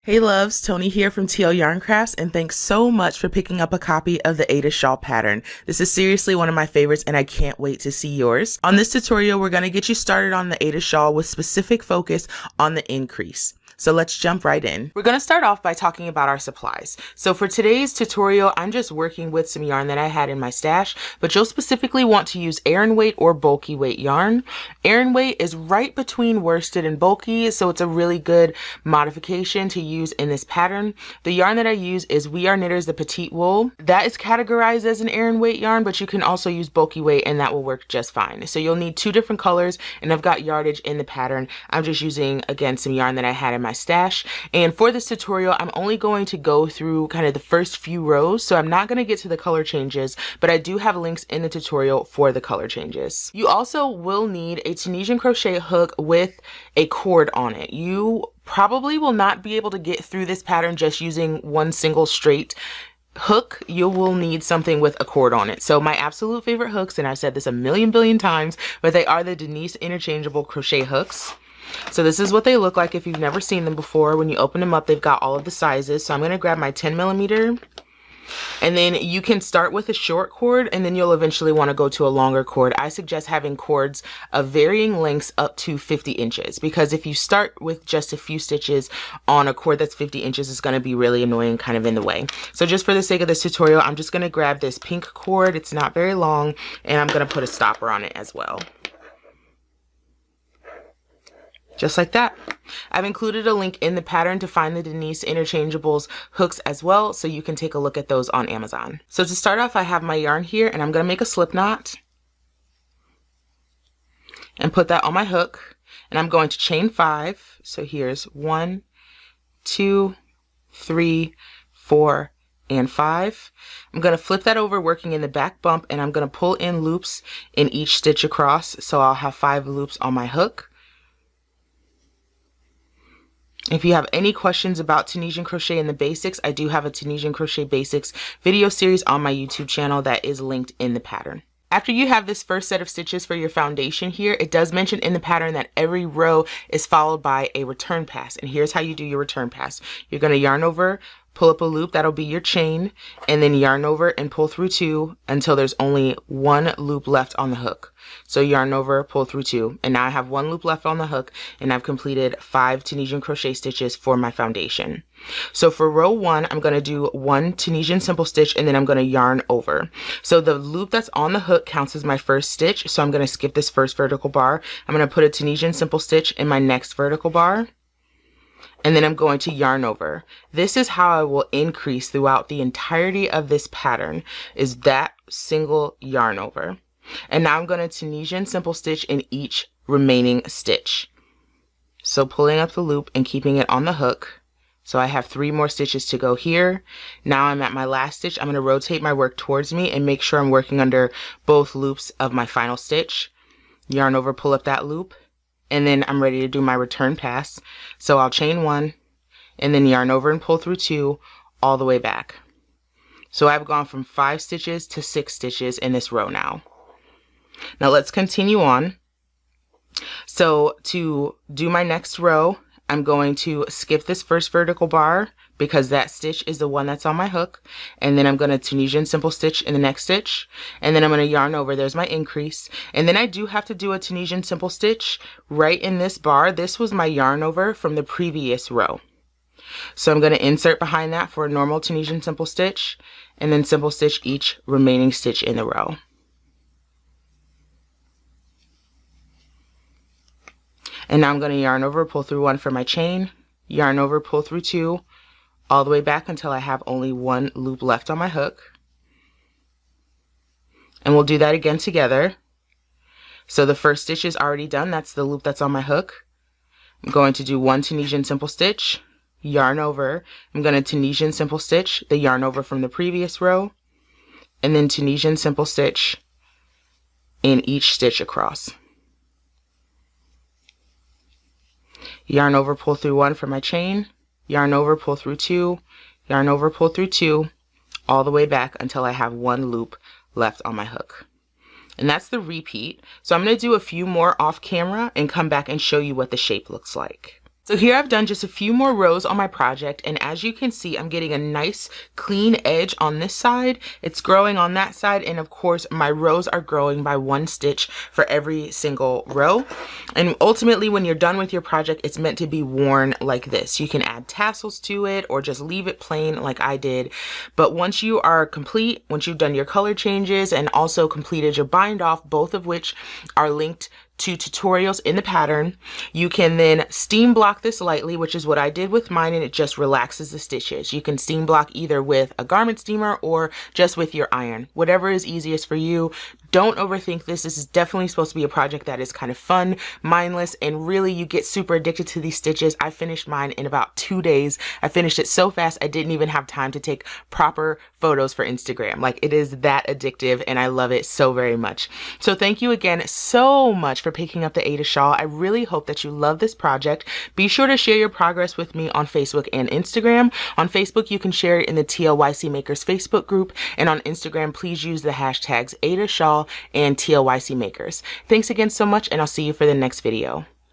Hey loves, Tony here from TL Yarn Crafts, and thanks so much for picking up a copy of the Ada Shawl pattern. This is seriously one of my favorites and I can't wait to see yours. On this tutorial, we're going to get you started on the Ada Shawl with specific focus on the increase. So let's jump right in. We're going to start off by talking about our supplies. So for today's tutorial, I'm just working with some yarn that I had in my stash, but you'll specifically want to use Aran weight or bulky weight yarn. Aran weight is right between worsted and bulky, so it's a really good modification to use in this pattern. The yarn that I use is We Are Knitters the Petite Wool. That is categorized as an Aran weight yarn, but you can also use bulky weight and that will work just fine. So you'll need two different colors, and I've got yardage in the pattern. I'm just using, again, some yarn that I had in my stash. And for this tutorial, I'm only going to go through kind of the first few rows, so I'm not going to get to the color changes, but I do have links in the tutorial for the color changes. You also will need a Tunisian crochet hook with a cord on it. You probably will not be able to get through this pattern just using one single straight hook. You will need something with a cord on it. So my absolute favorite hooks, and I've said this a million billion times, but they are the Denise interchangeable crochet hooks. So this is what they look like if you've never seen them before. When you open them up, they've got all of the sizes. So I'm going to grab my 10mm, and then you can start with a short cord and then you'll eventually want to go to a longer cord. I suggest having cords of varying lengths up to 50 inches, because if you start with just a few stitches on a cord that's 50 inches, it's going to be really annoying, kind of in the way. So just for the sake of this tutorial, I'm just going to grab this pink cord. It's not very long, and I'm going to put a stopper on it as well. Just like that. I've included a link in the pattern to find the Denise interchangeables hooks as well, so you can take a look at those on Amazon. So to start off, I have my yarn here, and I'm going to make a slip knot and put that on my hook, and I'm going to chain 5. So here's 1, 2, 3, 4, and 5. I'm going to flip that over, working in the back bump, and I'm going to pull in loops in each stitch across, so I'll have 5 loops on my hook. If you have any questions about Tunisian crochet and the basics, I do have a Tunisian crochet basics video series on my YouTube channel that is linked in the pattern. After you have this first set of stitches for your foundation here, it does mention in the pattern that every row is followed by a return pass. And here's how you do your return pass. You're going to yarn over, pull up a loop, that'll be your chain, and then yarn over and pull through 2 until there's only 1 loop left on the hook. So yarn over, pull through 2, and now I have 1 loop left on the hook, and I've completed 5 Tunisian crochet stitches for my foundation. So for row 1, I'm going to do 1 Tunisian simple stitch, and then I'm going to yarn over. So the loop that's on the hook counts as my first stitch, so I'm going to skip this first vertical bar. I'm going to put a Tunisian simple stitch in my next vertical bar, and then I'm going to yarn over. This is how I will increase throughout the entirety of this pattern, is that single yarn over. And now I'm going to Tunisian simple stitch in each remaining stitch. So pulling up the loop and keeping it on the hook. So I have 3 more stitches to go here. Now I'm at my last stitch. I'm going to rotate my work towards me and make sure I'm working under both loops of my final stitch. Yarn over, pull up that loop, and then I'm ready to do my return pass. So I'll chain 1 and then yarn over and pull through 2 all the way back. So I've gone from 5 stitches to 6 stitches in this row now. Now let's continue on. So to do my next row, I'm going to skip this first vertical bar because that stitch is the one that's on my hook, and then I'm going to Tunisian simple stitch in the next stitch, and then I'm going to yarn over. There's my increase, and then I do have to do a Tunisian simple stitch right in this bar. This was my yarn over from the previous row, so I'm going to insert behind that for a normal Tunisian simple stitch, and then simple stitch each remaining stitch in the row. And now I'm going to yarn over, pull through 1 for my chain, yarn over, pull through 2, all the way back until I have only 1 loop left on my hook. And we'll do that again together. So the first stitch is already done. That's the loop that's on my hook. I'm going to do 1 Tunisian simple stitch, yarn over. I'm going to Tunisian simple stitch the yarn over from the previous row, and then Tunisian simple stitch in each stitch across. Yarn over, pull through 1 for my chain, yarn over, pull through 2, yarn over, pull through 2, all the way back until I have 1 loop left on my hook. And that's the repeat. So I'm going to do a few more off camera and come back and show you what the shape looks like. So here I've done just a few more rows on my project, and as you can see, I'm getting a nice clean edge on this side. It's growing on that side, and of course my rows are growing by 1 stitch for every single row. And ultimately, when you're done with your project, it's meant to be worn like this. You can add tassels to it or just leave it plain like I did. But once you are complete, once you've done your color changes and also completed your bind off, both of which are linked to tutorials in the pattern, you can then steam block this lightly, which is what I did with mine, and it just relaxes the stitches. You can steam block either with a garment steamer or just with your iron, whatever is easiest for you. Don't overthink this. This is definitely supposed to be a project that is kind of fun, mindless, and really you get super addicted to these stitches. I finished mine in about 2 days. I finished it so fast I didn't even have time to take proper photos for Instagram. Like, it is that addictive, and I love it so very much. So thank you again so much for picking up the Ada Shawl. I really hope that you love this project. Be sure to share your progress with me on Facebook and Instagram. On Facebook, you can share it in the TLYC Makers Facebook group, and on Instagram, please use the hashtags Ada Shawl and TLYC Makers. Thanks again so much, and I'll see you for the next video.